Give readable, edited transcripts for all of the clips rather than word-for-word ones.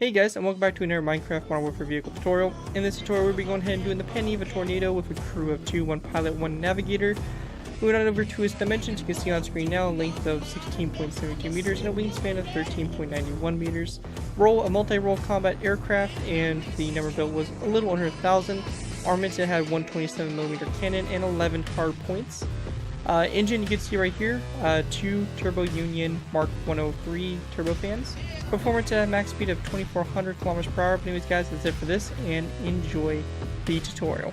Hey guys, and welcome back to another Minecraft Modern Warfare vehicle tutorial. In this tutorial, we'll be going ahead and doing the Panavia Tornado with a crew of 2, 1 pilot, 1 navigator. Moving on over to its dimensions, you can see on screen now a length of 16.72 meters and a wingspan of 13.91 meters. Role, a multi-role combat aircraft, and the number built was a little under 1,000. Armaments, it had 127mm cannon and 11 hard points. Engine, you can see right here, 2 Turbo Union Mark 103 turbofans. Performance at a max speed of 2,400 kilometers per hour. But anyways guys, that's it for this, and enjoy the tutorial.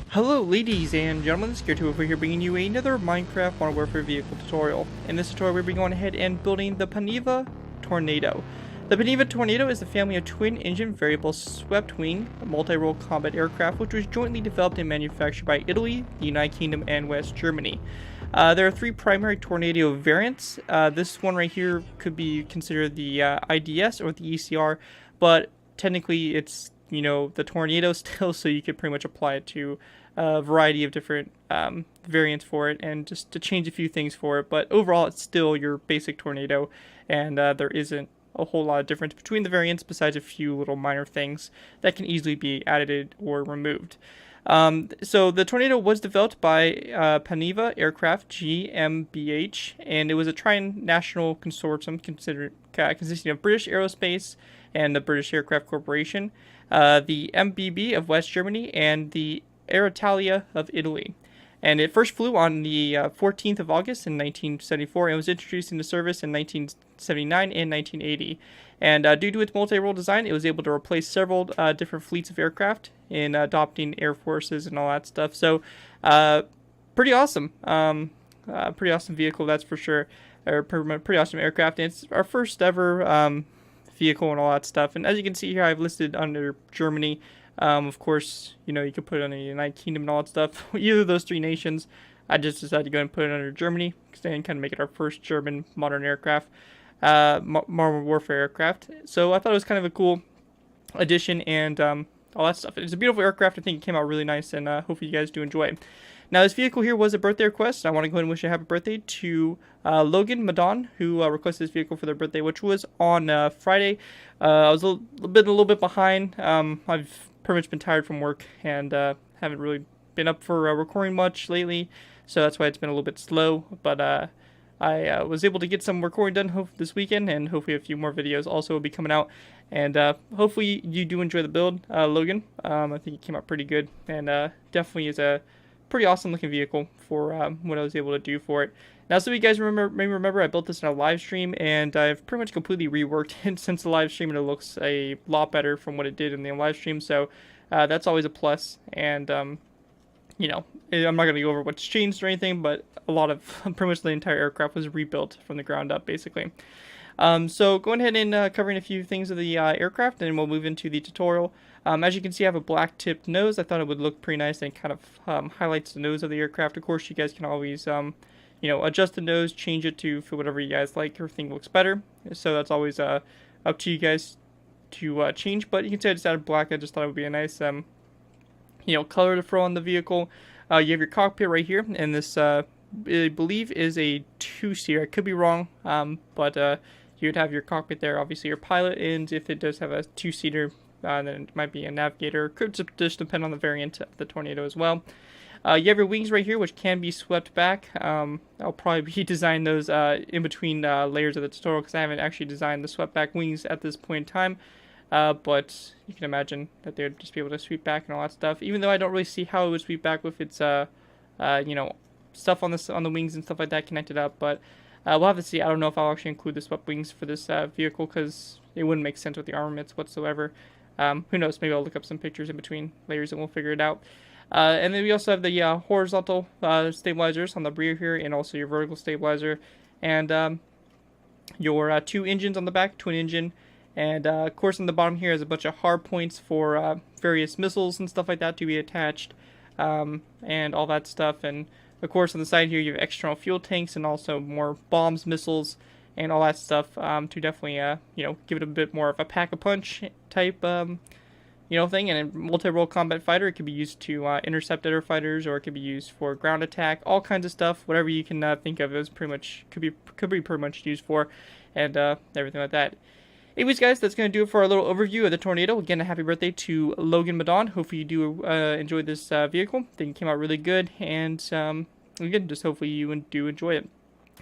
Hello ladies and gentlemen, it's Gear2 over here bringing you another Minecraft Modern Warfare vehicle tutorial. In this tutorial we'll be going ahead and building the Panavia Tornado. The Panavia Tornado is a family of twin-engine variable swept-wing multi-role combat aircraft which was jointly developed and manufactured by Italy, the United Kingdom, and West Germany. There are 3 primary Tornado variants. This one right here could be considered the IDS or the ECR, but technically it's, you know, the Tornado still, so you could pretty much apply it to a variety of different variants for it and just to change a few things for it. But overall, it's still your basic Tornado, and there isn't a whole lot of difference between the variants besides a few little minor things that can easily be added or removed. So the Tornado was developed by Panavia Aircraft GmbH, and it was a tri-national consortium consisting of British Aerospace and the British Aircraft Corporation, the MBB of West Germany, and the Aeritalia of Italy. And it first flew on the 14th of August in 1974 and was introduced into service in 1979 and 1980. And due to its multi-role design, it was able to replace several different fleets of aircraft in adopting air forces and all that stuff. So, pretty awesome. Pretty awesome vehicle, that's for sure. Or pretty awesome aircraft. And it's our first ever vehicle and all that stuff. And as you can see here, I've listed under Germany. Of course, you know, you could put it under the United Kingdom and all that stuff. Either of those 3 nations. I just decided to go and put it under Germany and kind of make it our first German modern aircraft, modern warfare aircraft. So I thought it was kind of a cool addition and all that stuff. It's a beautiful aircraft. I think it came out really nice, and hopefully you guys do enjoy it. Now, this vehicle here was a birthday request. I want to go ahead and wish a happy birthday to Logan Madon, who requested this vehicle for their birthday, which was on Friday. I was a little bit behind. I've pretty much been tired from work and haven't really been up for recording much lately, so that's why it's been a little bit slow. But I was able to get some recording done this weekend, and hopefully a few more videos also will be coming out. And hopefully you do enjoy the build, Logan. I think it came out pretty good, and definitely is a pretty awesome looking vehicle for what I was able to do for it. Now, so you guys may remember I built this in a live stream, and I've pretty much completely reworked it since the live stream, and it looks a lot better from what it did in the live stream, so that's always a plus. And you know, I'm not going to go over what's changed or anything, but a lot of pretty much the entire aircraft was rebuilt from the ground up, basically. So going ahead and covering a few things of the aircraft, and we'll move into the tutorial. As you can see, I have a black tipped nose. I thought it would look pretty nice and kind of highlights the nose of the aircraft. Of course, you guys can always you know, adjust the nose, change it to for whatever you guys like or think looks better. So that's always up to you guys to change. But you can see I just added black. I just thought it would be a nice you know, color to throw on the vehicle. You have your cockpit right here, and this I believe is a 2-seater. I could be wrong, but you would have your cockpit there, obviously your pilot, and if it does have a 2-seater, then it might be a navigator. Could just depend on the variant of the Tornado as well. You have your wings right here, which can be swept back. I'll probably be designing those in between layers of the tutorial, because I haven't actually designed the swept back wings at this point in time. But you can imagine that they would just be able to sweep back and all that stuff. Even though I don't really see how it would sweep back with its you know, stuff on the wings and stuff like that connected up. But we'll have to see. I don't know if I'll actually include the swept wings for this vehicle, because it wouldn't make sense with the armaments whatsoever. Who knows? Maybe I'll look up some pictures in between layers and we'll figure it out. And then we also have the horizontal stabilizers on the rear here, and also your vertical stabilizer, and your 2 engines on the back, twin engine, and of course on the bottom here is a bunch of hard points for various missiles and stuff like that to be attached, and all that stuff. And of course on the side here you have external fuel tanks and also more bombs, missiles, and all that stuff to definitely you know, give it a bit more of a pack-a-punch type you know, thing. And a multi-role combat fighter, it could be used to intercept other fighters, or it could be used for ground attack, all kinds of stuff. Whatever you can think of is pretty much could be pretty much used for, and everything like that. Anyways, guys, that's going to do it for our little overview of the Tornado. Again, a happy birthday to Logan Madon. Hopefully you do enjoy this vehicle. I think it came out really good, and again, just hopefully you do enjoy it.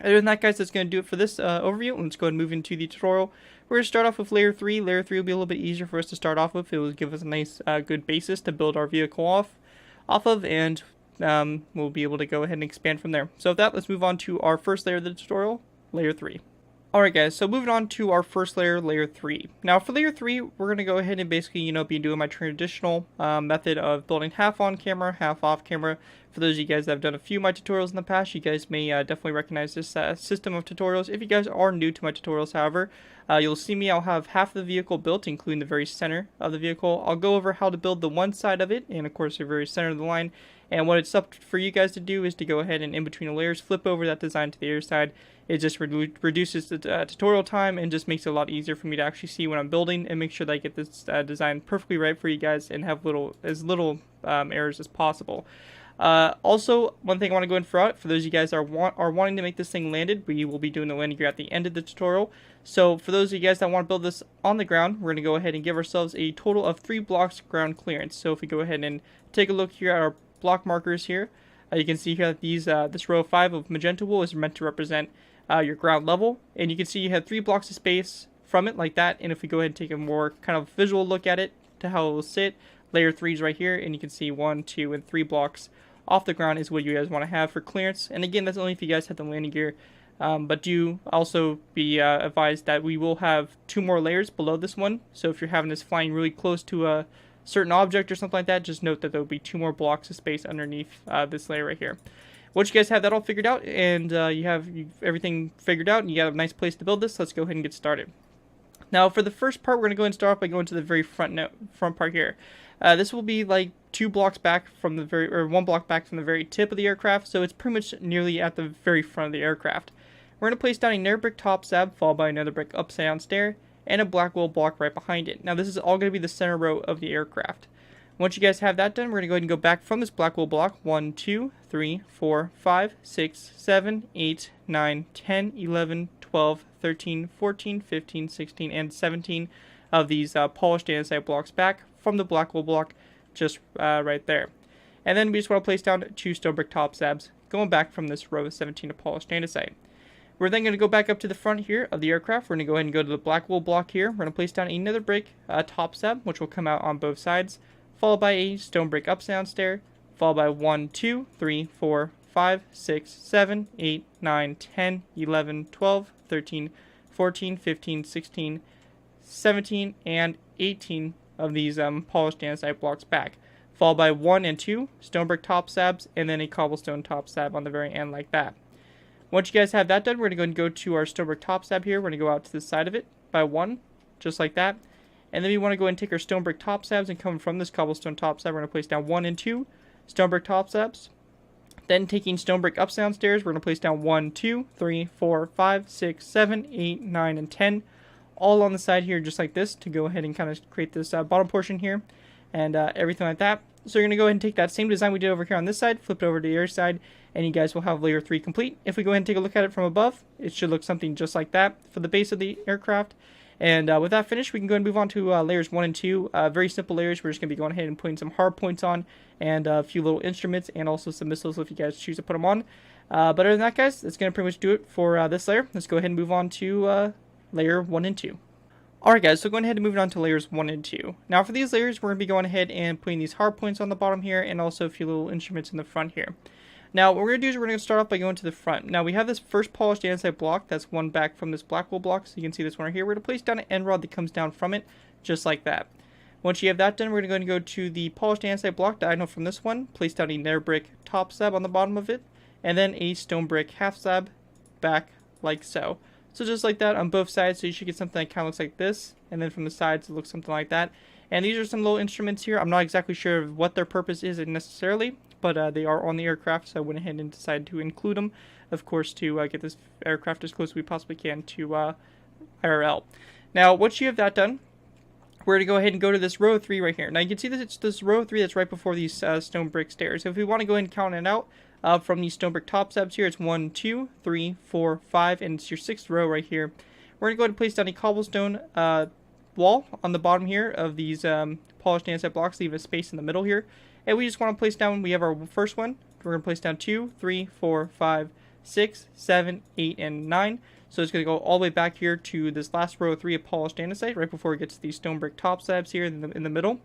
Other than that, guys, that's going to do it for this overview. Let's go ahead and move into the tutorial. We're going to start off with layer 3. Layer 3 will be a little bit easier for us to start off with. It will give us a nice, good basis to build our vehicle off of, and we'll be able to go ahead and expand from there. So with that, let's move on to our first layer of the tutorial, layer 3. Alright guys, so moving on to our first layer, layer 3. Now for layer 3, we're going to go ahead and basically, be doing my traditional method of building half on camera, half off camera. For those of you guys that have done a few of my tutorials in the past, you guys may definitely recognize this system of tutorials. If you guys are new to my tutorials, however, you'll see me, I'll have half the vehicle built, including the very center of the vehicle. I'll go over how to build the one side of it, and of course the very center of the line. And what it's up for you guys to do is to go ahead and in between the layers, flip over that design to the other side. It just reduces the tutorial time and just makes it a lot easier for me to actually see what I'm building and make sure that I get this design perfectly right for you guys and have as little errors as possible. Also, one thing I want to go in for those of you guys are wanting to make this thing landed, we will be doing the landing gear at the end of the tutorial. So for those of you guys that want to build this on the ground, we're going to go ahead and give ourselves a total of 3 blocks ground clearance. So if we go ahead and take a look here at our block markers here, you can see here that this row 5 of magenta wool is meant to represent your ground level, and you can see you have 3 blocks of space from it like that. And if we go ahead and take a more kind of visual look at it to how it will sit, layer 3 is right here, and you can see 1, 2, and 3 blocks off the ground is what you guys want to have for clearance. And again, that's only if you guys have the landing gear, but do also be advised that we will have 2 more layers below this one. So if you're having this flying really close to a certain object or something like that, just note that there will be 2 more blocks of space underneath this layer right here. Once you guys have that all figured out, and you've everything figured out, and you got a nice place to build this, let's go ahead and get started. Now, for the first part, we're going to go ahead and start off by going to the very front part here. This will be like 2 blocks back from the 1 block back from the very tip of the aircraft, so it's pretty much nearly at the very front of the aircraft. We're going to place down a nether brick top slab, followed by another brick upside down stair, and a black wool block right behind it. Now, this is all going to be the center row of the aircraft. Once you guys have that done, we're going to go ahead and go back from this black wool block. 1, 2, 3, 4, 5, 6, 7, 8, 9, 10, 11, 12, 13, 14, 15, 16, and 17 of these polished andesite blocks back from the black wool block, just right there. And then we just want to place down 2 stone brick top slabs going back from this row of 17 of polished andesite. We're then going to go back up to the front here of the aircraft. We're going to go ahead and go to the black wool block here. We're going to place down another brick top slab, which will come out on both sides, followed by a stone brick upside down stair, followed by 1, 2, 3, 4, 5, 6, 7, 8, 9, 10, 11, 12, 13, 14, 15, 16, 17, and 18 of these polished andesite blocks back, followed by 1 and 2 stone brick top slabs, and then a cobblestone top slab on the very end like that. Once you guys have that done, we're going to go to our stone brick top slab here. We're going to go out to the side of it by 1, just like that. And then we want to go and take our stone brick top slabs and come from this cobblestone top slab, we're going to place down 1 and 2 stone brick top slabs. Then taking stone brick upside down stairs, we're going to place down 1, 2, 3, 4, 5, 6, 7, 8, 9, and 10. All on the side here just like this to go ahead and kind of create this bottom portion here and everything like that. So you're going to go ahead and take that same design we did over here on this side, flip it over to the other side, and you guys will have layer 3 complete. If we go ahead and take a look at it from above, it should look something just like that for the base of the aircraft. And with that finished, we can go ahead and move on to layers 1 and 2. Very simple layers. We're just going to be going ahead and putting some hard points on and a few little instruments and also some missiles if you guys choose to put them on. But other than that, guys, that's going to pretty much do it for this layer. Let's go ahead and move on to layer 1 and 2. Alright guys, so going ahead and moving on to layers 1 and 2. Now for these layers, we're going to be going ahead and putting these hard points on the bottom here and also a few little instruments in the front here. Now what we're going to do is we're going to start off by going to the front. Now we have this first polished andesite block that's one back from this black wool block, so you can see this one right here. We're going to place down an end rod that comes down from it, just like that. Once you have that done, we're going to go to the polished andesite block diagonal from this one, place down a nether brick top slab on the bottom of it, and then a stone brick half slab back like so. So just like that on both sides, so you should get something that kind of looks like this, and then from the sides it looks something like that. And these are some little instruments here. I'm not exactly sure what their purpose is necessarily, but they are on the aircraft, so I went ahead and decided to include them, of course, to get this aircraft as close as we possibly can to IRL. Now, once you have that done, we're going to go ahead and go to this row 3 right here. Now, you can see that it's this row 3 that's right before these stone brick stairs. So if we want to go ahead and count it out, from these stone brick top slabs here, it's 1, 2, 3, 4, 5, and it's your 6th row right here. we're going to go ahead and place down a cobblestone wall on the bottom here of these polished andesite blocks, leave a space in the middle here. And we just want to place down, we have our first one, we're going to place down 2, 3, 4, 5, 6, 7, 8, and 9. So it's going to go all the way back here to this last row of 3 of polished andesite, right before it gets to these stone brick top slabs here in the middle.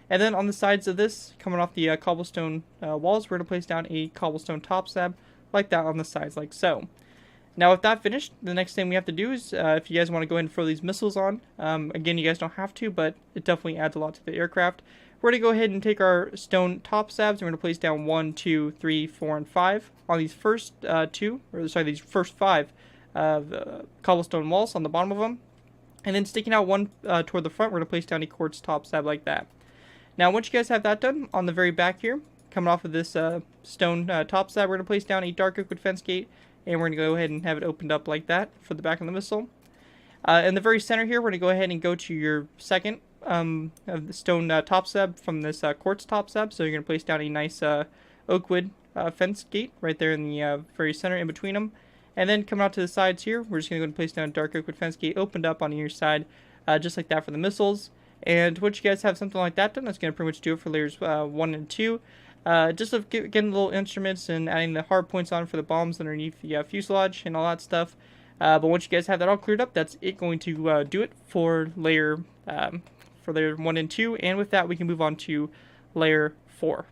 And then on the sides of this, coming off the cobblestone walls, we're going to place down a cobblestone top slab, like that on the sides, like so. Now with that finished, the next thing we have to do is, if you guys want to go ahead and throw these missiles on, again, you guys don't have to, but it definitely adds a lot to the aircraft. We're going to go ahead and take our stone top slabs, and we're going to place down 1, 2, 3, 4, and 5 on these first these first 5 cobblestone walls on the bottom of them. And then sticking out one toward the front, we're going to place down a quartz top slab like that. Now once you guys have that done, on the very back here, coming off of this stone top slab, we're going to place down a dark oak fence gate, and we're going to go ahead and have it opened up like that for the back of the missile. In the very center here, we're going to go ahead and go to your second of the stone top slab from this quartz top slab. So you're going to place down a nice oak wood fence gate right there in the very center in between them. And then coming out to the sides here, we're just going to go and place down a dark oak wood fence gate opened up on either side, just like that for the missiles. And once you guys have something like that done, that's going to pretty much do it for layers 1 and 2. Just of getting little instruments and adding the hard points on for the bombs underneath the fuselage and all that stuff. But once you guys have that all cleared up, that's going to do it for layer 1 and 2. And with that, we can move on to layer 4.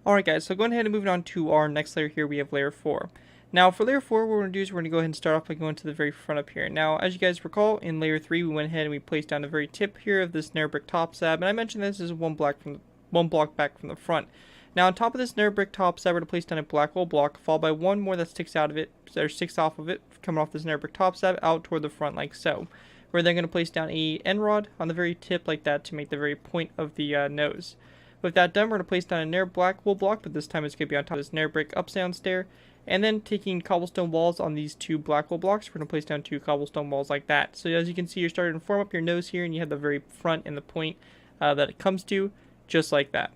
Alright guys, so going ahead and moving on to our next layer here, we have layer 4. Now for layer 4, what we're going to do is we're going to go ahead and start off by going to the very front up here. Now, as you guys recall, in layer 3, we went ahead and we placed down the very tip here of this narrow brick top slab. And I mentioned this is one block back from the front. Now, on top of this narrow brick top slab, we're going to place down a black hole block, followed by one more that sticks out of it, or sticks off of it, coming off this narrow brick top slab out toward the front, like so. We're then going to place down a end rod on the very tip, like that, to make the very point of the nose. With that done, we're going to place down a narrow black wool block, but this time it's going to be on top of this narrow brick up-down stair. And then taking cobblestone walls on these 2 black wool blocks, we're going to place down 2 cobblestone walls like that. So as you can see, you're starting to form up your nose here, and you have the very front and the point that it comes to, just like that.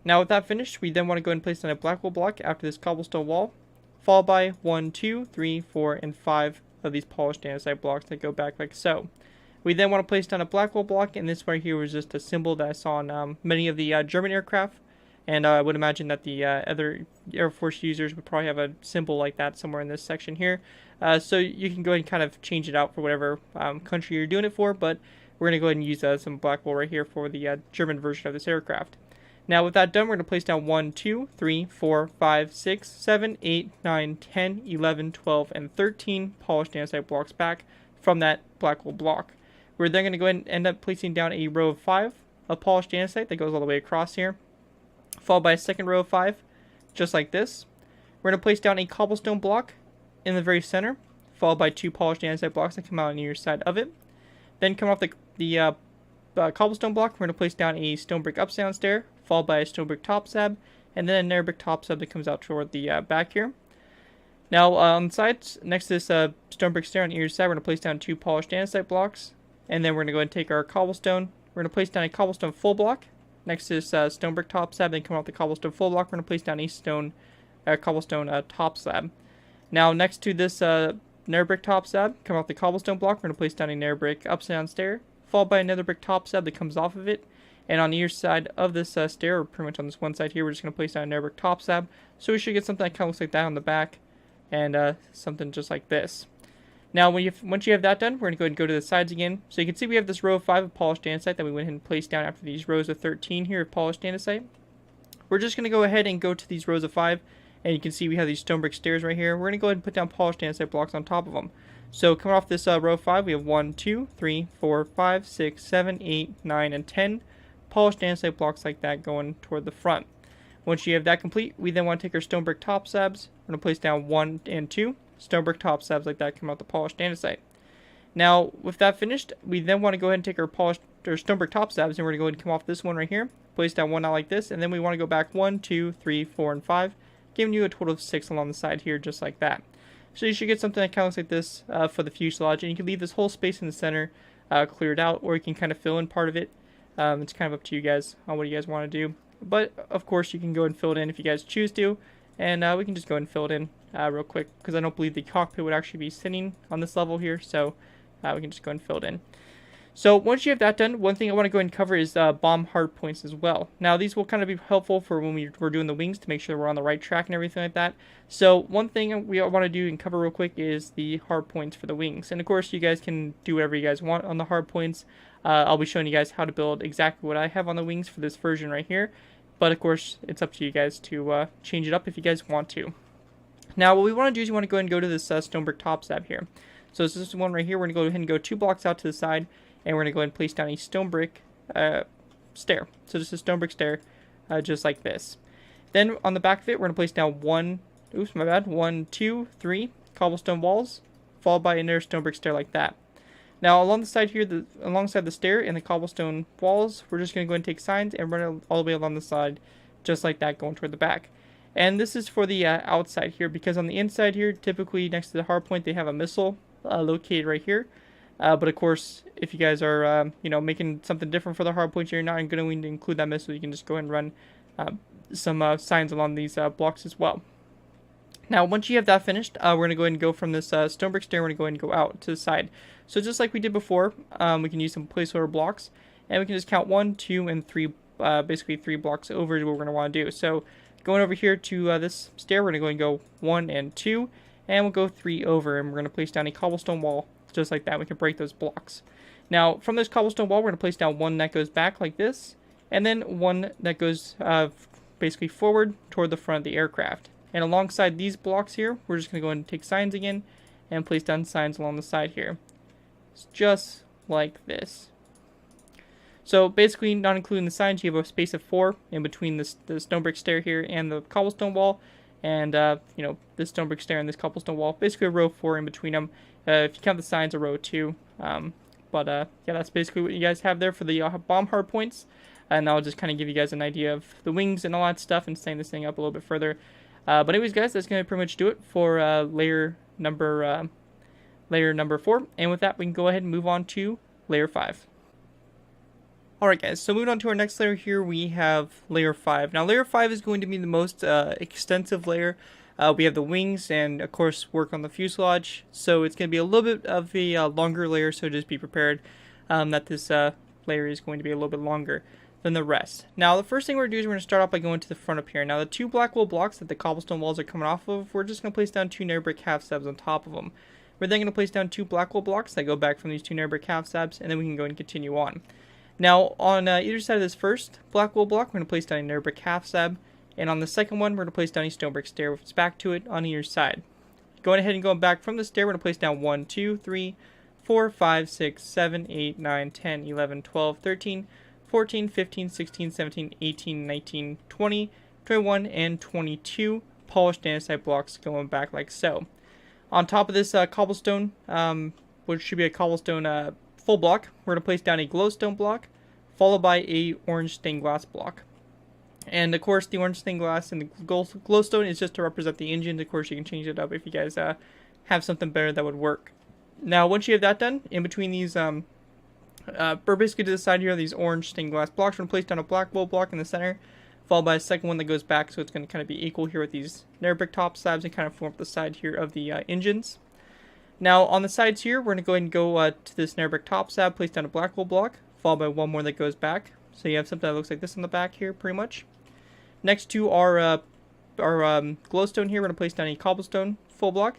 Now with that finished, we then want to go ahead and place down a black wool block after this cobblestone wall, followed by 1, 2, 3, 4, and 5 of these polished andesite blocks that go back like so. We then want to place down a black wool block, and this right here was just a symbol that I saw on many of the German aircraft. And I would imagine that the other Air Force users would probably have a symbol like that somewhere in this section here. So you can go ahead and kind of change it out for whatever country you're doing it for, but we're going to go ahead and use some black wool right here for the German version of this aircraft. Now with that done, we're going to place down 1, 2, 3, 4, 5, 6, 7, 8, 9, 10, 11, 12, and 13 polished andesite blocks back from that black wool block. We're then going to go ahead and end up placing down a row of 5 of polished andesite that goes all the way across here, followed by a second row of 5, just like this. We're going to place down a cobblestone block in the very center, followed by 2 polished andesite blocks that come out on either side of it. Then come off the cobblestone block, we're going to place down a stone brick up-down stair, followed by a stone brick top slab, and then a narrow brick top slab that comes out toward the back here. Now on the sides, next to this stone brick stair on either side, we're going to place down 2 polished andesite blocks, and then we're going to go ahead and take our cobblestone. We're going to place down a cobblestone full block next to this stone brick top slab. Then come off the cobblestone full block, we're going to place down a cobblestone top slab. Now next to this narrow brick top slab, come off the cobblestone block, we're going to place down a narrow brick upside stair, followed by another brick top slab that comes off of it. And on either side of this stair, or pretty much on this one side here, we're just going to place down a narrow brick top slab. So we should get something that kind of looks like that on the back, and something just like this. Now, once you have that done, we're going to go ahead and go to the sides again. So you can see we have this row of 5 of polished andesite that we went ahead and placed down after these rows of 13 here of polished andesite. We're just going to go ahead and go to these rows of 5, and you can see we have these stone brick stairs right here. We're going to go ahead and put down polished andesite blocks on top of them. So coming off this row of 5, we have 1, 2, 3, 4, 5, 6, 7, 8, 9, and 10 polished andesite blocks like that going toward the front. Once you have that complete, we then want to take our stone brick top slabs. We're going to place down 1 and 2 stone brick top slabs like that come out the polished andesite. Now, with that finished, we then want to go ahead and take our stone brick top slabs, and we're going to go ahead and come off this one right here, place down one out like this, and then we want to go back 1, 2, 3, 4, and 5, giving you a total of 6 along the side here, just like that. So you should get something that kind of looks like this for the fuselage, and you can leave this whole space in the center cleared out, or you can kind of fill in part of it. It's kind of up to you guys on what you guys want to do. But, of course, you can go and fill it in if you guys choose to, and we can just go and fill it in real quick, because I don't believe the cockpit would actually be sitting on this level here, so we can just go and fill it in. So once you have that done, one thing I want to go ahead and cover is bomb hard points as well. Now these will kind of be helpful for when we're doing the wings to make sure we're on the right track and everything like that. So one thing we want to do and cover real quick is the hard points for the wings. And of course you guys can do whatever you guys want on the hard points. I'll be showing you guys how to build exactly what I have on the wings for this version right here. But of course it's up to you guys to change it up if you guys want to. Now what we want to do is you want to go ahead and go to this stone brick top slab here. So this is one right here. We're going to go ahead and go 2 blocks out to the side. And we're going to go ahead and place down a stone brick stair. So just a stone brick stair, just like this. Then on the back of it, we're going to place down 1, 2, 3 cobblestone walls, followed by another stone brick stair like that. Now along the side here, alongside the stair and the cobblestone walls, we're just going to go ahead and take signs and run it all the way along the side, just like that, going toward the back. And this is for the outside here, because on the inside here, typically next to the hard point, they have a missile located right here. But of course, if you guys are, making something different for the hard points, you're not going to include that missile. You can just go ahead and run some signs along these blocks as well. Now, once you have that finished, we're going to go ahead and go from this stone brick stair. We're going to go ahead and go out to the side. So just like we did before, we can use some placeholder blocks, and we can just count 1, 2, and 3, basically 3 blocks over is what we're going to want to do. So going over here to this stair, we're going to go and go 1 and 2, and we'll go 3 over, and we're going to place down a cobblestone wall. Just like that, we can break those blocks. Now, from this cobblestone wall, we're going to place down 1 that goes back like this, and then 1 that goes basically forward toward the front of the aircraft. And alongside these blocks here, we're just going to go ahead and take signs again and place down signs along the side here. It's just like this. So basically, not including the signs, you have a space of 4 in between the stone brick stair here and the cobblestone wall, and this stone brick stair and this cobblestone wall. Basically, a row 4 in between them. If you count the signs, a row 2. Yeah, that's basically what you guys have there for the bomb hard points. And I'll just kind of give you guys an idea of the wings and all that stuff and setting this thing up a little bit further. But anyways, guys, that's going to pretty much do it for layer number 4. And with that, we can go ahead and move on to layer 5. Alright guys, so moving on to our next layer here, we have layer 5. Now layer 5 is going to be the most extensive layer. We have the wings and of course work on the fuselage, so it's going to be a little bit of a longer layer, so just be prepared that this layer is going to be a little bit longer than the rest. Now the first thing we're going to do is we're going to start off by going to the front up here. Now the 2 black wool blocks that the cobblestone walls are coming off of, we're just going to place down 2 nether brick half slabs on top of them. We're then going to place down 2 black wool blocks that go back from these 2 nether brick half slabs, and then we can go and continue on. Now on either side of this first black wool block, we're going to place down a nether brick half slab. And on the second one, we're going to place down a stone brick stair with its back to it on either side. Going ahead and going back from the stair, we're going to place down 1, 2, 3, 4, 5, 6, 7, 8, 9, 10, 11, 12, 13, 14, 15, 16, 17, 18, 19, 20, 21, and 22 polished andesite blocks going back like so. On top of this cobblestone, which should be a cobblestone full block, we're going to place down a glowstone block, followed by a orange stained glass block. And of course, the orange stained glass and the glowstone is just to represent the engine. Of course, you can change it up if you guys have something better that would work. Now, once you have that done, in between these, basically to the side here are these orange stained glass blocks. We're going to place down a black wool block in the center, followed by a second one that goes back. So it's going to kind of be equal here with these nether brick top slabs and kind of form up the side here of the engines. Now, on the sides here, we're going to go ahead and go to this nether brick top slab, place down a black wool block, followed by one more that goes back. So you have something that looks like this on the back here, pretty much. Next to our glowstone here, we're going to place down a cobblestone full block.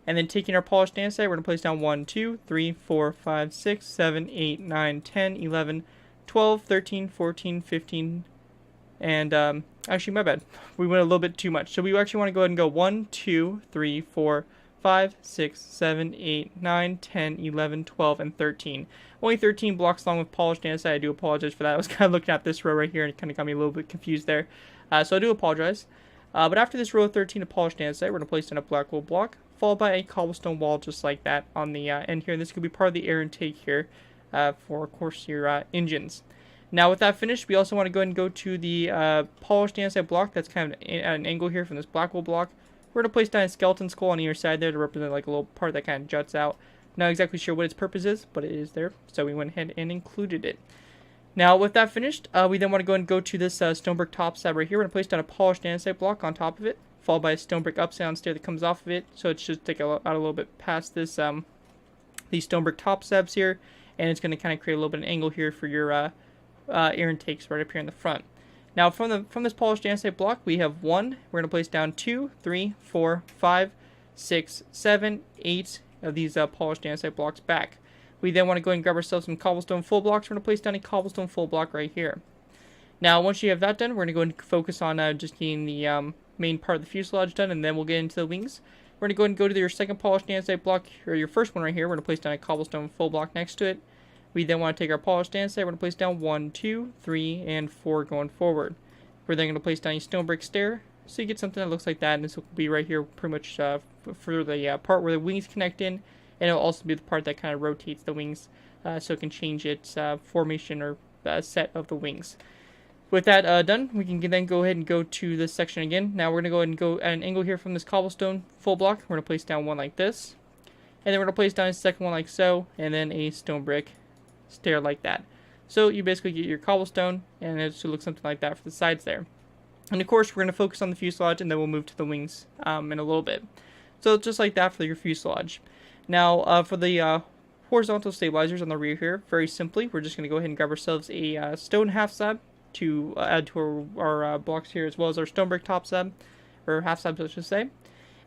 And then taking our polished andesite, we're going to place down 1, 2, 3, 4, 5, 6, 7, 8, 9, 10, 11, 12, 13, 14, 15, and actually, my bad. We went a little bit too much. So we actually want to go ahead and go 1, 2, 3, 4, 5, 6, 7, 8, 9, 10, 11, 12, and 13. Only 13 blocks long with polished andesite. I do apologize for that. I was kind of looking at this row right here and it kind of got me a little bit confused there. So I do apologize. But after this row of 13 of polished andesite, we're going to place down a black wool block, followed by a cobblestone wall just like that on the end here. And this could be part of the air intake here for, of course, your engines. Now, with that finished, we also want to go ahead and go to the polished andesite block that's kind of at an angle here from this black wool block. We're going to place down a skeleton skull on either side there to represent like a little part that kind of juts out. Not exactly sure what its purpose is, but it is there, so we went ahead and included it. Now, with that finished, we then want to go and go to this stone brick top slab right here. We're going to place down a polished andesite block on top of it, followed by a stone brick upside down stair that comes off of it. So it should take out a little bit past this these stone brick top slabs here, and it's going to kind of create a little bit of an angle here for your air intakes right up here in the front. Now from this polished andesite block, we have 1. We're going to place down 2, 3, 4, 5, 6, 7, 8 of these polished andesite blocks back. We then want to go ahead and grab ourselves some cobblestone full blocks. We're going to place down a cobblestone full block right here. Now, once you have that done, we're going to go and focus on just getting the main part of the fuselage done, and then we'll get into the wings. We're going to go ahead and go to your second polished andesite block, or your first one right here. We're going to place down a cobblestone full block next to it. We then want to take our polished andesite. We're going to place down 1, 2, 3, and 4 going forward. We're then going to place down a stone brick stair, so you get something that looks like that, and this will be right here pretty much for the part where the wings connect in, and it'll also be the part that kind of rotates the wings, so it can change its formation or set of the wings. With that done, we can then go ahead and go to this section again. Now we're going to go ahead and go at an angle here from this cobblestone full block. We're going to place down one like this. And then we're going to place down a second one like so. And then a stone brick stair like that. So you basically get your cobblestone, and it should look something like that for the sides there. And of course, we're going to focus on the fuselage, and then we'll move to the wings in a little bit. So just like that for your fuselage. Now for the horizontal stabilizers on the rear here, very simply, we're just going to go ahead and grab ourselves a stone half slab to add to our blocks here, as well as our stone brick top slab, or half slabs I should say.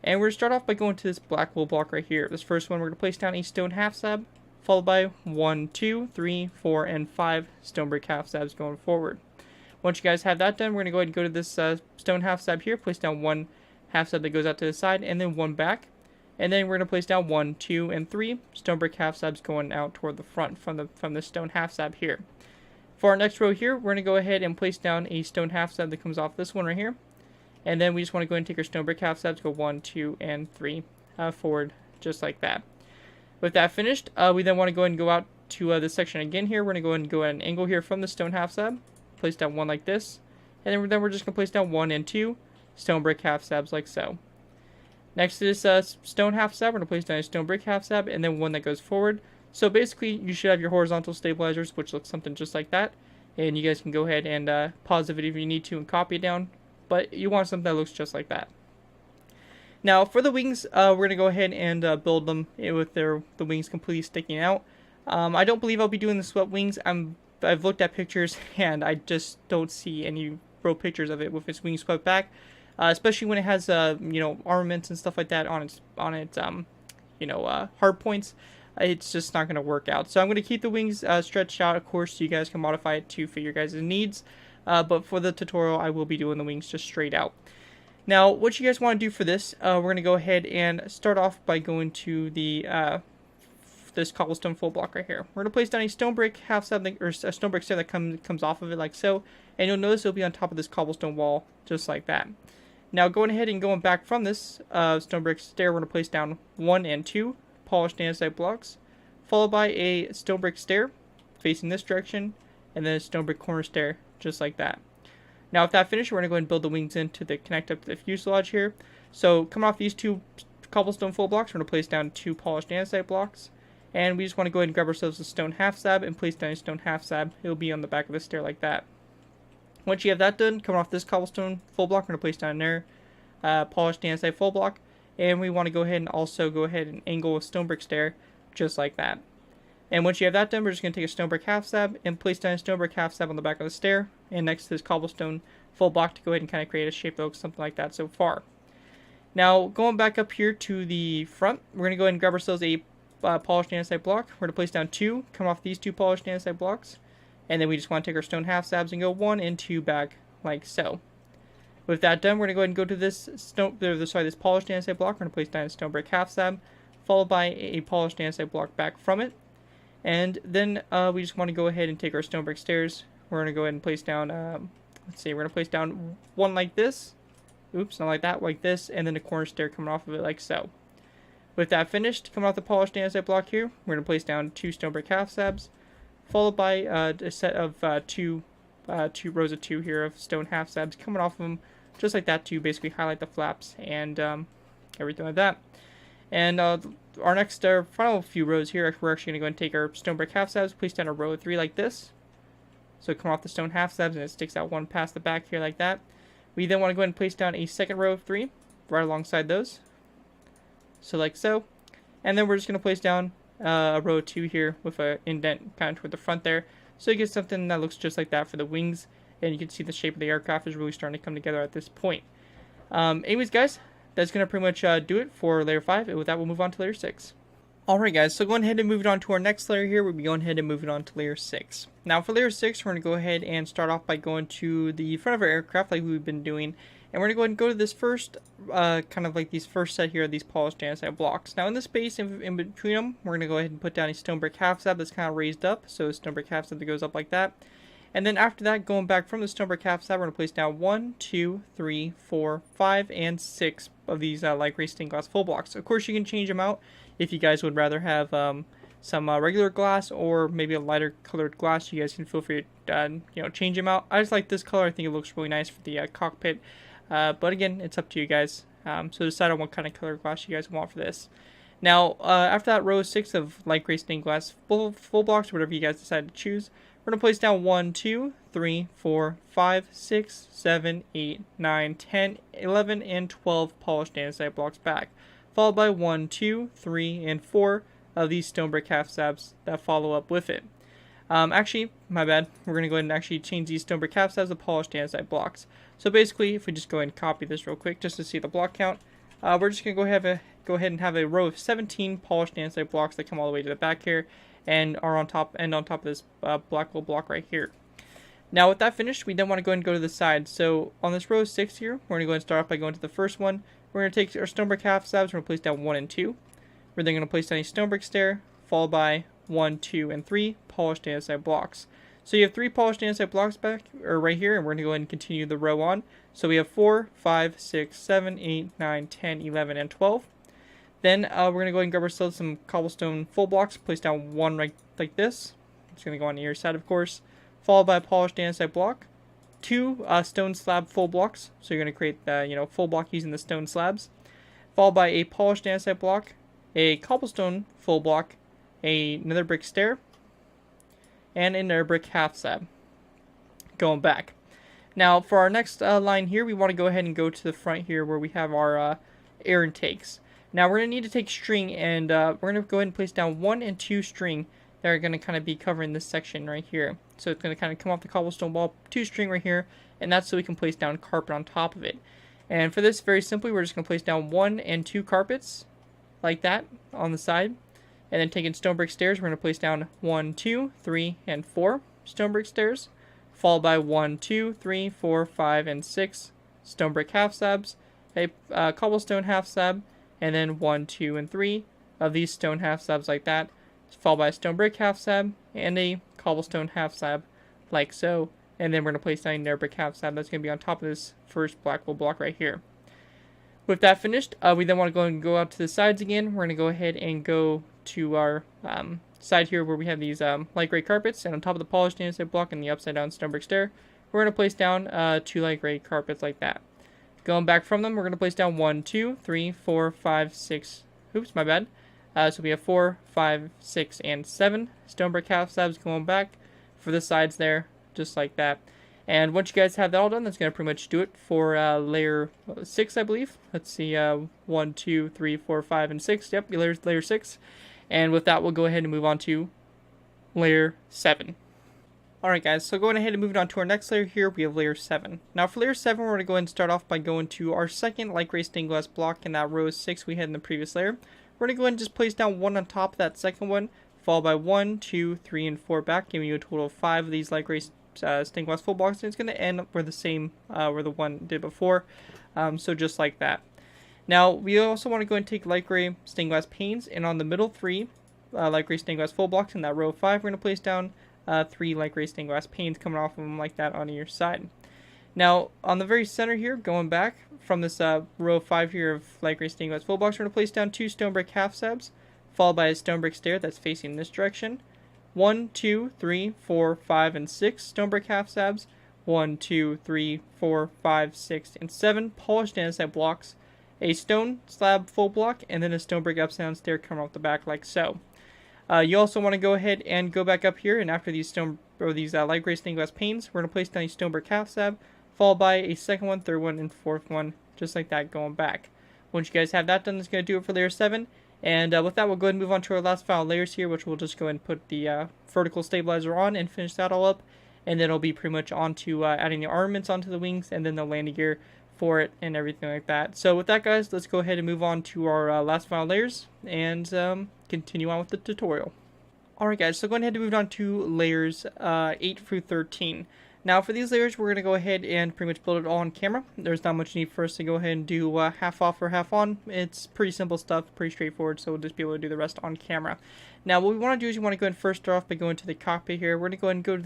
And we're going to start off by going to this black wool block right here. This first one, we're going to place down a stone half slab, followed by 1, 2, 3, 4, and 5 stone brick half slabs going forward. Once you guys have that done, we're going to go ahead and go to this stone half slab here, place down 1 half slab that goes out to the side, and then 1 back. And then we're going to place down 1, 2, and 3 stone brick half slabs going out toward the front from the stone half slab here. For our next row here, we're going to go ahead and place down a stone half slab that comes off this one right here. And then we just want to go ahead and take our stone brick half slabs, go 1, 2, and 3 forward, just like that. With that finished, we then want to go ahead and go out to this section again here. We're going to go ahead and go at an angle here from the stone half slab. Place down 1 like this. And then we're just going to place down 1 and 2 stone brick half slabs like so. Next to this stone half slab, we're going to place down a stone brick half slab, and then one that goes forward. So basically, you should have your horizontal stabilizers, which looks something just like that. And you guys can go ahead and pause the video if you need to and copy it down. But you want something that looks just like that. Now, for the wings, we're going to go ahead and build them with the wings completely sticking out. I don't believe I'll be doing the swept wings. I've looked at pictures, and I just don't see any real pictures of it with its wings swept back. Especially when it has, armaments and stuff like that on its hard points. It's just not going to work out. So I'm going to keep the wings stretched out, of course, so you guys can modify it to fit your guys' needs. But for the tutorial, I will be doing the wings just straight out. Now, what you guys want to do for this, we're going to go ahead and start off by going to the this cobblestone full block right here. We're going to place down a stone brick half slab, or a stone brick stair that comes off of it like so. And you'll notice it'll be on top of this cobblestone wall, just like that. Now, going ahead and going back from this stone brick stair, we're going to place down 1 and 2 polished andesite blocks, followed by a stone brick stair facing this direction, and then a stone brick corner stair, just like that. Now, with that finished, we're going to go ahead and build the wings in to connect up to the fuselage here. So, coming off these 2 cobblestone full blocks, we're going to place down 2 polished andesite blocks, and we just want to go ahead and grab ourselves a stone half slab and place down a stone half slab. It'll be on the back of the stair like that. Once you have that done, coming off this cobblestone full block, we're going to place down there polished andesite full block. And we want to go ahead and angle a stone brick stair, just like that. And once you have that done, we're just going to take a stone brick half slab and place down a stone brick half slab on the back of the stair. And next to this cobblestone full block to go ahead and kind of create a shape that looks something like that so far. Now, going back up here to the front, we're going to go ahead and grab ourselves a polished andesite block. We're going to place down 2, come off these 2 polished andesite blocks. And then we just want to take our stone half slabs and go 1 and 2 back, like so. With that done, we're going to go ahead and go to this this polished andesite block. We're going to place down a stone brick half slab, followed by a polished andesite block back from it. And then we just want to go ahead and take our stone brick stairs. We're going to go ahead and place down, we're going to place down 1 like this. Oops, not like that, like this. And then a corner stair coming off of it like so. With that finished, coming off the polished andesite block here, we're going to place down 2 stone brick half slabs, followed by a set of 2 rows of 2 here of stone half slabs coming off of them, just like that, to basically highlight the flaps and everything like that. And our next final few rows here, we're actually going to go and take our stone brick half slabs, place down a row of 3 like this. So come off the stone half slabs, and it sticks out 1 past the back here like that. We then want to go ahead and place down a second row of 3 right alongside those. So like so. And then we're just going to place down a row 2 here with an indent kind of toward the front there. So you get something that looks just like that for the wings. And you can see the shape of the aircraft is really starting to come together at this point. Anyways, guys, that's going to pretty much do it for layer 5. And with that, we'll move on to layer 6. Alright guys, so going ahead and moving on to our next layer here, we'll be going ahead and moving on to layer 6. Now for layer 6, we're going to go ahead and start off by going to the front of our aircraft like we've been doing. And we're going to go ahead and go to this first, kind of like these first set here of these polished andesite blocks. Now in the space in between them, we're going to go ahead and put down a stone brick half slab that's kind of raised up. So a stone brick half slab that goes up like that. And then after that, going back from the stone brick half slab, we're going to place down 1, 2, 3, 4, 5, and 6 of these light gray stained glass full blocks. Of course, you can change them out if you guys would rather have some regular glass or maybe a lighter colored glass. You guys can feel free to change them out. I just like this color. I think it looks really nice for the cockpit. But again, it's up to you guys. So decide on what kind of color glass you guys want for this. Now, after that row 6 of light gray stained glass full blocks, whatever you guys decide to choose, we're going to place down 1, 2, 3, 4, 5, 6, 7, 8, 9, 10, 11, and 12 polished andesite blocks back, followed by 1, 2, 3, and 4 of these stone brick half slabs that follow up with it. Actually, my bad. We're going to go ahead and actually change these stone brick half slabs to polished andesite blocks. So basically, if we just go ahead and copy this real quick just to see the block count, we're just going to go ahead and have a row of 17 polished andesite blocks that come all the way to the back here and are on top of this black little block right here. Now with that finished, we then want to go ahead and go to the side. So on this row 6 here, we're going to go ahead and start off by going to the first one. We're going to take our stone brick half slabs, we're going to place down 1 and 2. We're then going to place down a stone brick stair, followed by 1, 2, and 3 polished andesite blocks. So you have 3 polished andesite blocks back, or right here, and we're going to go ahead and continue the row on. So we have 4, 5, 6, 7, 8, 9, 10, 11, and 12. Then we're going to go ahead and grab ourselves some cobblestone full blocks, place down 1 right like this. It's going to go on the ear side, of course. Followed by a polished andesite block. 2 stone slab full blocks. So you're going to create the full block using the stone slabs. Followed by a polished andesite block, a cobblestone full block, another brick stair, and another brick half slab. Going back. Now for our next line here, we want to go ahead and go to the front here where we have our air intakes. Now we're going to need to take string, and we're going to go ahead and place down 1 and 2 string that are going to kind of be covering this section right here. So it's going to kind of come off the cobblestone wall, 2 string right here, and that's so we can place down carpet on top of it. And for this, very simply, we're just going to place down 1 and 2 carpets like that on the side. And then taking stone brick stairs, we're going to place down 1, 2, 3, and 4 stone brick stairs, followed by 1, 2, 3, 4, 5, and 6 stone brick half slabs, a cobblestone half slab, and then 1, 2, and 3 of these stone half slabs like that, followed by a stone brick half slab and a cobblestone half slab like so. And then we're going to place down another brick half slab that's going to be on top of this first black little block right here. With that finished, we then want to go out to the sides again. We're going to go ahead and go to our side here where we have these light gray carpets, and on top of the polished andesite block and the upside down stone brick stair, we're going to place down 2 light gray carpets like that. Going back from them, we're going to place down 1, 2, 3, 4, 5, 6. Oops, my bad. So we have 4, 5, 6, and 7 stone brick half slabs going back for the sides there, just like that. And once you guys have that all done, that's going to pretty much do it for layer 6, I believe. Let's see, 1, 2, 3, 4, 5, and 6. Yep, layer 6. And with that, we'll go ahead and move on to layer 7. Alright guys, so going ahead and moving on to our next layer here, we have layer 7. Now for layer 7, we're going to go ahead and start off by going to our second light gray stained glass block in that row 6 we had in the previous layer. We're going to go ahead and just place down 1 on top of that second one, followed by 1, 2, 3, and 4 back, giving you a total of 5 of these light gray stained glass full blocks, and it's going to end where the same, where the one did before, so just like that. Now, we also want to go and take light gray stained glass panes, and on the middle 3 light gray stained glass full blocks in that row 5, we're going to place down 3 light gray stained glass panes coming off of them like that on your side. Now, on the very center here, going back from this row 5 here of light gray stained glass full blocks, we're going to place down 2 stone brick half slabs, followed by a stone brick stair that's facing this direction. 1, 2, 3, 4, 5, and 6 stone brick half slabs. 1, 2, 3, 4, 5, 6, and 7 polished andesite blocks. A stone slab full block, and then a stone brick upside down stair coming off the back like so. You also want to go ahead and go back up here, and after these light gray stained glass panes, we're going to place down a stone brick half slab, followed by a second one, third one, and fourth one, just like that going back. Once you guys have that done, that's going to do it for layer 7. And with that, we'll go ahead and move on to our last final layers here, which we'll just go ahead and put the vertical stabilizer on and finish that all up. And then it'll be pretty much on to adding the armaments onto the wings and then the landing gear for it and everything like that. So with that, guys, let's go ahead and move on to our last final layers and continue on with the tutorial. Alright guys, so going ahead and move on to layers 8 through 13. Now for these layers, we're going to go ahead and pretty much build it all on camera. There's not much need for us to go ahead and do half off or half on. It's pretty simple stuff, pretty straightforward, so we'll just be able to do the rest on camera. Now what we want to do is we want to go ahead and first start off by going to the cockpit here. We're going to go ahead and go to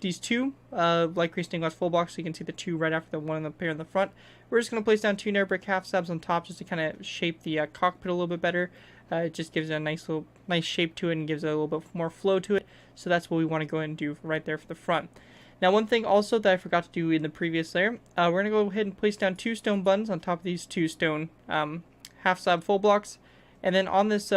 these two light gray stained glass full blocks, so you can see the two right after the one in the pair in the front. We're just going to place down 2 narrow brick half slabs on top just to kind of shape the cockpit a little bit better. It just gives it a nice shape to it and gives it a little bit more flow to it. So that's what we want to go ahead and do right there for the front. Now one thing also that I forgot to do in the previous layer, we're going to go ahead and place down 2 stone buttons on top of these 2 stone half slab full blocks. And then on this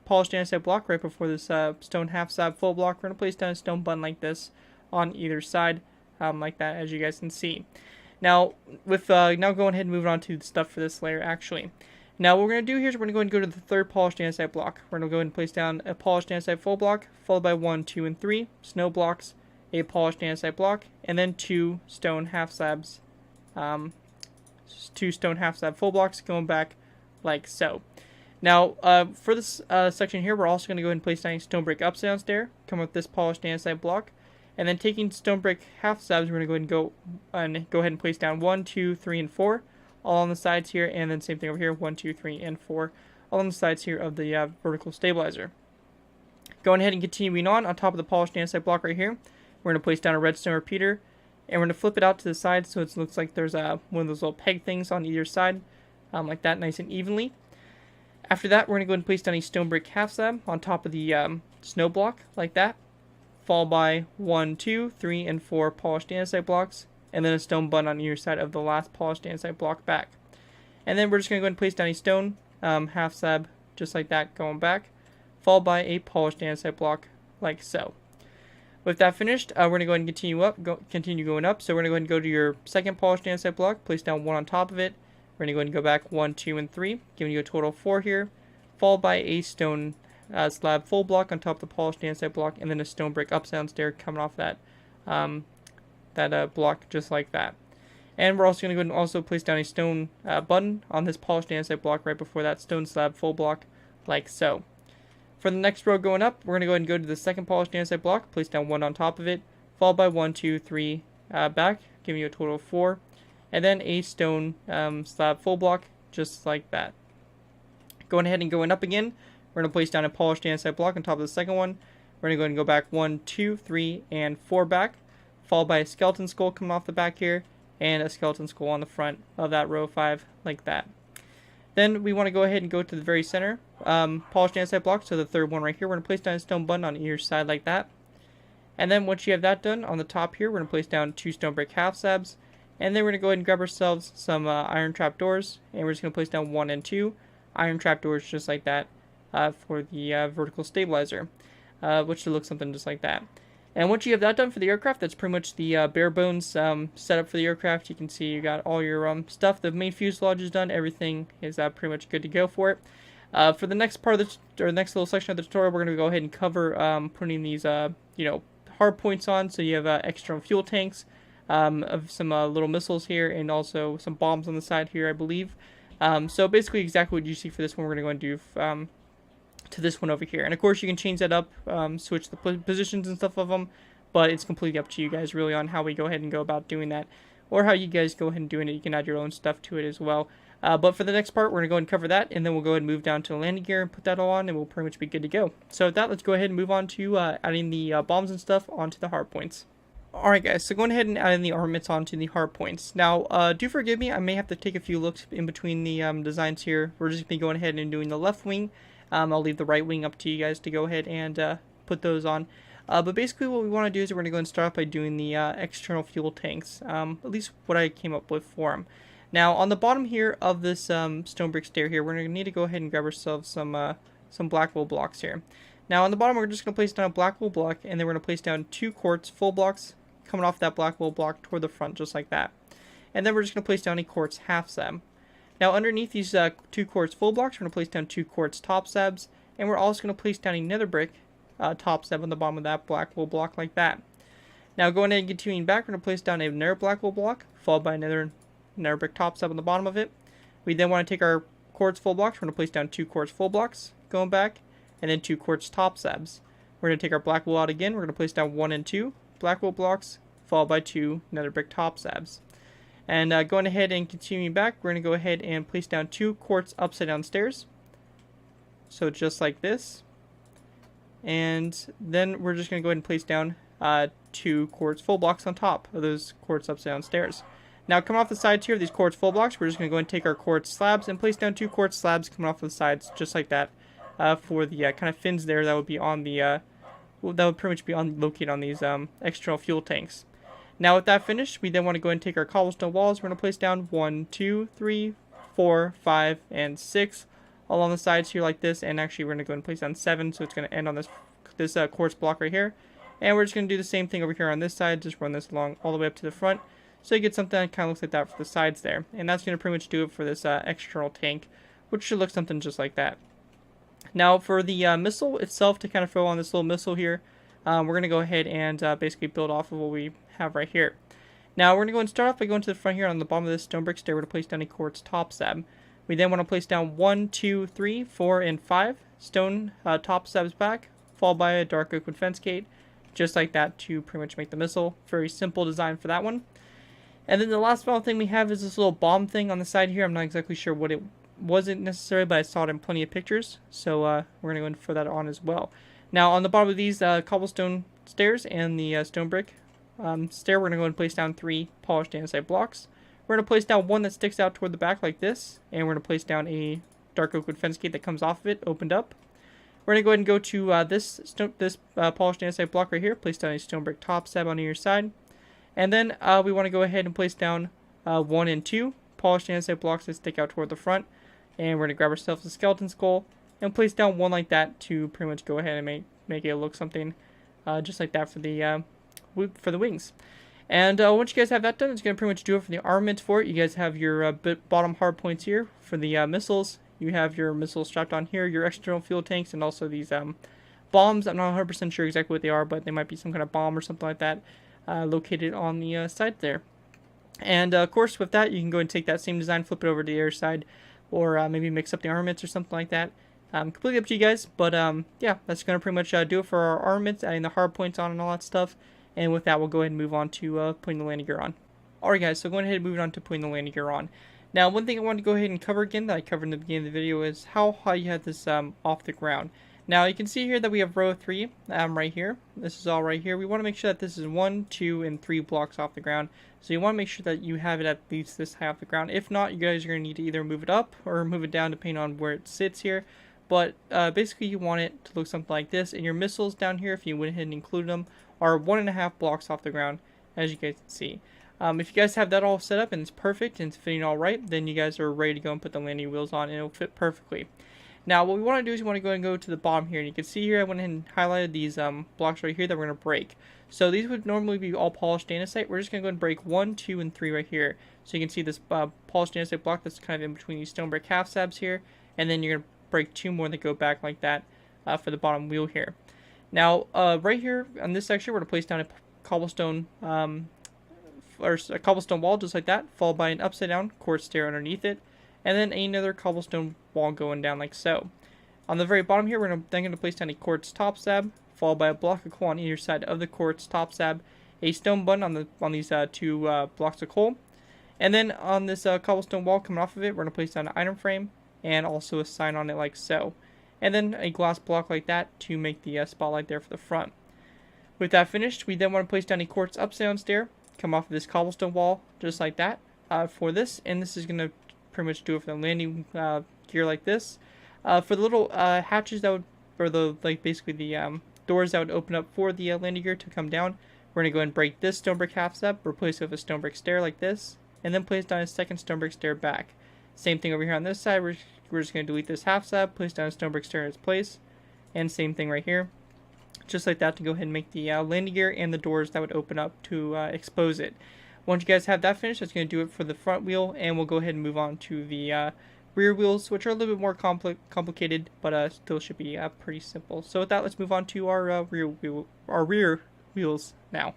polished andesite block right before this stone half slab full block, we're going to place down a stone button like this on either side, like that, as you guys can see. Now with now going ahead and moving on to the stuff for this layer actually. Now what we're going to do here is we're going to go ahead and go to the third polished andesite block. We're going to go ahead and place down a polished andesite full block, followed by 1, 2, and 3 snow blocks, a polished andesite block, and then 2 stone half slabs, 2 stone half slab full blocks going back like so. Now for this section here, we're also going to go ahead and place down a stone brick upside stair, come with this polished andesite block, and then taking stone brick half slabs, we're going to go ahead and place down 1, 2, 3, and 4. All on the sides here, and then same thing over here, 1, 2, 3, and 4, all on the sides here of the vertical stabilizer. Going ahead and continuing on top of the polished andesite block right here, we're going to place down a redstone repeater, and we're going to flip it out to the side so it looks like there's one of those little peg things on either side, like that, nice and evenly. After that, we're going to go ahead and place down a stone brick half slab on top of the snow block, like that, followed by 1, 2, 3, and 4 polished andesite blocks, and then a stone button on either side of the last polished andesite block back. And then we're just going to go ahead and place down a stone half slab, just like that, going back, followed by a polished andesite block, like so. With that finished, we're going to go ahead and continue going up. So we're going to go ahead and go to your second polished andesite block, place down 1 on top of it. We're going to go ahead and go back 1, 2, and 3, giving you a total of 4 here, followed by a stone slab full block on top of the polished andesite block, and then a stone brick upside stair coming off that block just like that. And we're also going to go ahead and also place down a stone button on this polished andesite block right before that stone slab full block, like so. For the next row going up, we're going to go ahead and go to the second polished andesite block, place down 1 on top of it, followed by 1, 2, 3 back, giving you a total of 4, and then a stone slab full block, just like that. Going ahead and going up again, we're going to place down a polished andesite block on top of the second one. We're going to go ahead and go back 1, 2, 3, and 4 back, followed by a skeleton skull coming off the back here, and a skeleton skull on the front of that row 5, like that. Then we want to go ahead and go to the very center polished andesite block, so the third one right here. We're going to place down a stone button on either side like that. And then once you have that done, on the top here, we're going to place down 2 stone brick half slabs, and then we're going to go ahead and grab ourselves some iron trap doors, and we're just going to place down 1 and 2 iron trap doors just like that for the vertical stabilizer, which should look something just like that. And once you have that done for the aircraft, that's pretty much the bare bones setup for the aircraft. You can see you got all your stuff. The main fuselage is done. Everything is pretty much good to go for it. For the next part of the next little section of the tutorial, we're going to go ahead and cover putting these hard points on. So you have external fuel tanks, of some little missiles here, and also some bombs on the side here, I believe. So basically exactly what you see for this one, we're going to go and do to this one over here. And of course you can change that up, switch the positions and stuff of them, but it's completely up to you guys really on how we go ahead and go about doing that, or how you guys go ahead and doing it. You can add your own stuff to it as well. But for the next part, we're going to go ahead and cover that, and then we'll go ahead and move down to the landing gear and put that all on, and we'll pretty much be good to go. So with that, let's go ahead and move on to adding the bombs and stuff onto the hard points. Alright guys, so going ahead and adding the armaments onto the hard points. Now, do forgive me, I may have to take a few looks in between the designs here. We're just going to be going ahead and doing the left wing. I'll leave the right wing up to you guys to go ahead and put those on. But basically what we want to do is we're going to go and start off by doing the external fuel tanks, at least what I came up with for them. Now on the bottom here of this stone brick stair here, we're going to need to go ahead and grab ourselves some black wool blocks here. Now on the bottom we're just going to place down a black wool block, and then we're going to place down 2 quartz full blocks coming off that black wool block toward the front, just like that. And then we're just going to place down a quartz half slab. Now underneath these 2 quartz full blocks, we're going to place down 2 quartz top slabs, and we're also going to place down another brick top slab on the bottom of that black wool block like that. Now going ahead and continuing back, we're going to place down another black wool block, followed by another brick top slab on the bottom of it. We then want to take our quartz full blocks, we're going to place down 2 quartz full blocks, going back, and then 2 quartz top slabs. We're going to take our black wool out again, we're going to place down 1 and 2 black wool blocks, followed by 2 nether brick top slabs. And going ahead and continuing back, we're going to go ahead and place down 2 quartz upside down stairs. So just like this. And then we're just going to go ahead and place down 2 quartz full blocks on top of those quartz upside down stairs. Now coming off the sides here of these quartz full blocks, we're just going to go ahead and take our quartz slabs and place down 2 quartz slabs coming off of the sides just like that for the kind of fins there that would be on the, that would pretty much be located on these external fuel tanks. Now with that finished, we then want to go ahead and take our cobblestone walls. We're going to place down 1, 2, 3, 4, 5, and 6 along the sides here like this. And actually we're going to go ahead and place down 7, so it's going to end on this quartz block right here. And we're just going to do the same thing over here on this side, just run this along all the way up to the front. So you get something that kind of looks like that for the sides there. And that's going to pretty much do it for this external tank, which should look something just like that. Now for the missile itself, to kind of throw on this little missile here, we're going to go ahead and basically build off of what we have right here. Now we're going to go and start off by going to the front here on the bottom of this stone brick stair. We're going to place down a quartz top slab. We then want to place down 1, 2, 3, 4, and 5 stone top slabs back, followed by a dark oak wood fence gate, just like that to pretty much make the missile. Very simple design for that one. And then the last final thing we have is this little bomb thing on the side here. I'm not exactly sure what it wasn't necessarily, but I saw it in plenty of pictures. So we're going to go and throw that on as well. Now on the bottom of these cobblestone stairs and the stone brick stair, we're going to go and place down 3 polished andesite blocks. We're going to place down 1 that sticks out toward the back like this, and we're going to place down a dark oak wood fence gate that comes off of it, opened up. We're going to go ahead and go to this polished andesite block right here, place down a stone brick top slab on either side. And then we want to go ahead and place down 1 and 2 polished andesite blocks that stick out toward the front. And we're going to grab ourselves a skeleton skull and place down 1 like that to pretty much go ahead and make it look something just like that for the wings. And once you guys have that done, it's going to pretty much do it for the armaments for it. You guys have your bottom hard points here for the missiles. You have your missiles strapped on here, your external fuel tanks, and also these bombs. I'm not 100% sure exactly what they are, but they might be some kind of bomb or something like that located on the side there. And of course, with that, you can go and take that same design, flip it over to the other side, or maybe mix up the armaments or something like that. Completely up to you guys, but yeah, that's going to pretty much do it for our armaments, adding the hard points on and all that stuff. And with that, we'll go ahead and move on to putting the landing gear on. Alright guys, so going ahead and moving on to putting the landing gear on. Now, one thing I wanted to go ahead and cover again that I covered in the beginning of the video is how high you have this off the ground. Now, you can see here that we have row 3 right here. This is all right here. We want to make sure that this is 1, 2, and 3 blocks off the ground. So you want to make sure that you have it at least this high off the ground. If not, you guys are going to need to either move it up or move it down depending on where it sits here. But basically, you want it to look something like this. And your missiles down here, if you went ahead and included them, are 1.5 blocks off the ground, as you guys can see. If you guys have that all set up and it's perfect and it's fitting all right, then you guys are ready to go and put the landing wheels on and it'll fit perfectly. Now, what we want to do is we want to go and go to the bottom here. And you can see here I went ahead and highlighted these blocks right here that we're going to break. So these would normally be all polished andesite. We're just going to go and break 1, 2, and 3 right here. So you can see this polished andesite block that's kind of in between these stone brick half slabs here. And then you're going to break 2 more that go back like that for the bottom wheel here. Now, right here on this section, we're going to place down a cobblestone or a cobblestone wall just like that, followed by an upside down quartz stair underneath it, and then another cobblestone wall going down like so. On the very bottom here, we're then going to place down a quartz top slab, followed by a block of coal on either side of the quartz top slab, a stone button on these 2 blocks of coal, and then on this cobblestone wall coming off of it, we're going to place down an item frame and also a sign on it like so. And then a glass block like that to make the spotlight there for the front. With that finished, we then want to place down a quartz upside down stair, come off of this cobblestone wall just like that for this, and this is going to pretty much do it for the landing gear like this. For the little hatches that would, or the basically the doors that would open up for the landing gear to come down, we're going to go and break this stone brick half step, replace it with a stone brick stair like this, and then place down a second stone brick stair back. Same thing over here on this side. We're just going to delete this half slab, place down a stone brick stair in its place, and same thing right here. Just like that to go ahead and make the landing gear and the doors that would open up to expose it. Once you guys have that finished, that's going to do it for the front wheel, and we'll go ahead and move on to the rear wheels, which are a little bit more complicated, but still should be pretty simple. So with that, let's move on to our rear wheels now.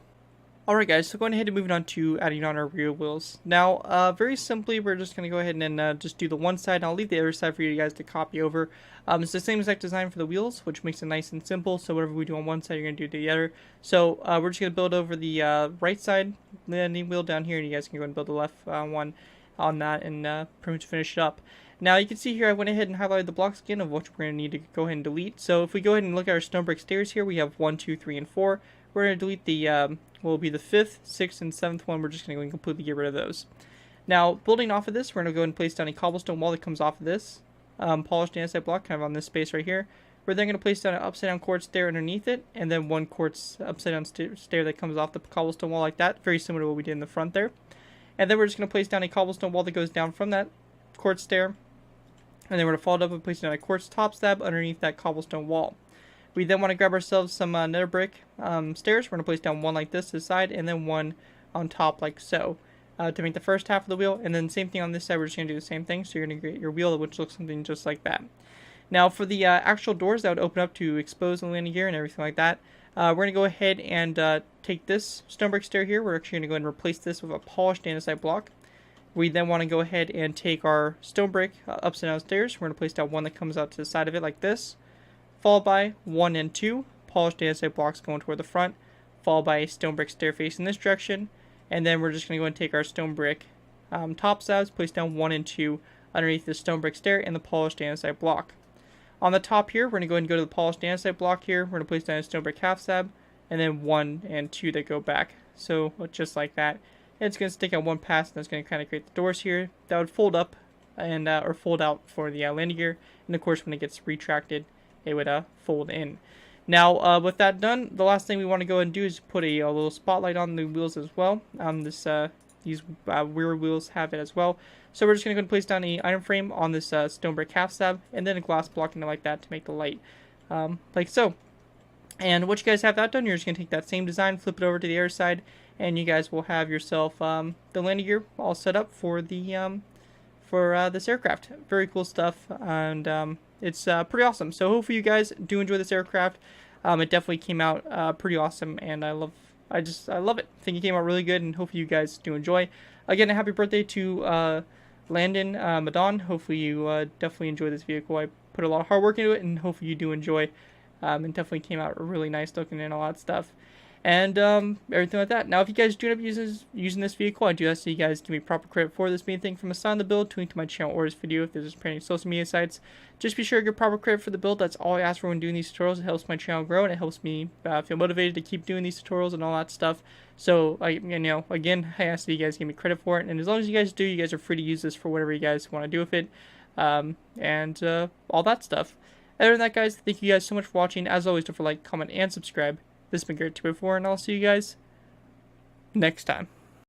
Alright guys, so going ahead and moving on to adding on our rear wheels. Now, very simply, we're just going to go ahead and just do the one side, and I'll leave the other side for you guys to copy over. It's the same exact design for the wheels, which makes it nice and simple, so whatever we do on one side, you're going to do the other. So, we're just going to build over the right side landing wheel down here, and you guys can go and build the left one on that, and pretty much finish it up. Now, you can see here, I went ahead and highlighted the blocks again of which we're going to need to go ahead and delete. So, if we go ahead and look at our stone brick stairs here, we have 1, 2, 3, and 4. We're going to delete the will be the 5th, 6th, and 7th one. We're just going to go and completely get rid of those. Now, building off of this, we're going to go and place down a cobblestone wall that comes off of this polished andesite block, kind of on this space right here. We're then going to place down an upside down quartz stair underneath it, and then one quartz upside down stair that comes off the cobblestone wall like that, very similar to what we did in the front there. And then we're just going to place down a cobblestone wall that goes down from that quartz stair, and then we're going to follow it up and place down a quartz top slab underneath that cobblestone wall. We then want to grab ourselves some nether brick stairs. We're going to place down one like this side, and then one on top like so, to make the first half of the wheel. And then same thing on this side, we're just going to do the same thing. So you're going to get your wheel, which looks something just like that. Now for the actual doors that would open up to expose the landing gear and everything like that, we're going to go ahead and take this stone brick stair here. We're actually going to go ahead and replace this with a polished andesite block. We then want to go ahead and take our stone brick upside down stairs. We're going to place down one that comes out to the side of it like this, followed by 1 and 2 polished andesite blocks going toward the front, followed by a stone brick stair facing this direction, and then we're just going to go and take our stone brick top slabs, place down 1 and 2 underneath the stone brick stair and the polished andesite block. On the top here, we're going to go ahead and go to the polished andesite block here. We're going to place down a stone brick half slab, and then 1 and 2 that go back. So just like that. And it's going to stick out one pass, and that's going to kind of create the doors here that would fold up and or fold out for the landing gear. And of course, when it gets retracted, it would fold in. Now, with that done, the last thing we want to go and do is put a little spotlight on the wheels as well. These rear wheels have it as well. So we're just going to go and place down an iron frame on this stone brick half slab, and then a glass block in it like that to make the light, like so. And once you guys have that done, you're just going to take that same design, flip it over to the other side, and you guys will have yourself the landing gear all set up for the this aircraft. Very cool stuff, and it's pretty awesome. So hopefully you guys do enjoy this aircraft. It definitely came out pretty awesome, and I love it. I think it came out really good, and hopefully you guys do enjoy. Again, a happy birthday to Landon, Madon. Hopefully you definitely enjoy this vehicle. I put a lot of hard work into it, and hopefully you do enjoy. It definitely came out really nice looking and a lot of stuff. And everything like that. Now, if you guys do end up using this vehicle, I do ask that you guys give me proper credit for this being thing from aside the build to link to my channel or this video if there's any social media sites. Just be sure to give proper credit for the build. That's all I ask for when doing these tutorials. It helps my channel grow, and it helps me feel motivated to keep doing these tutorials and all that stuff. So, again, I ask that you guys give me credit for it. And as long as you guys do, you guys are free to use this for whatever you guys want to do with it, and all that stuff. Other than that, guys, thank you guys so much for watching. As always, don't forget to like, comment, and subscribe. This has been Garrett 2x4, and I'll see you guys next time.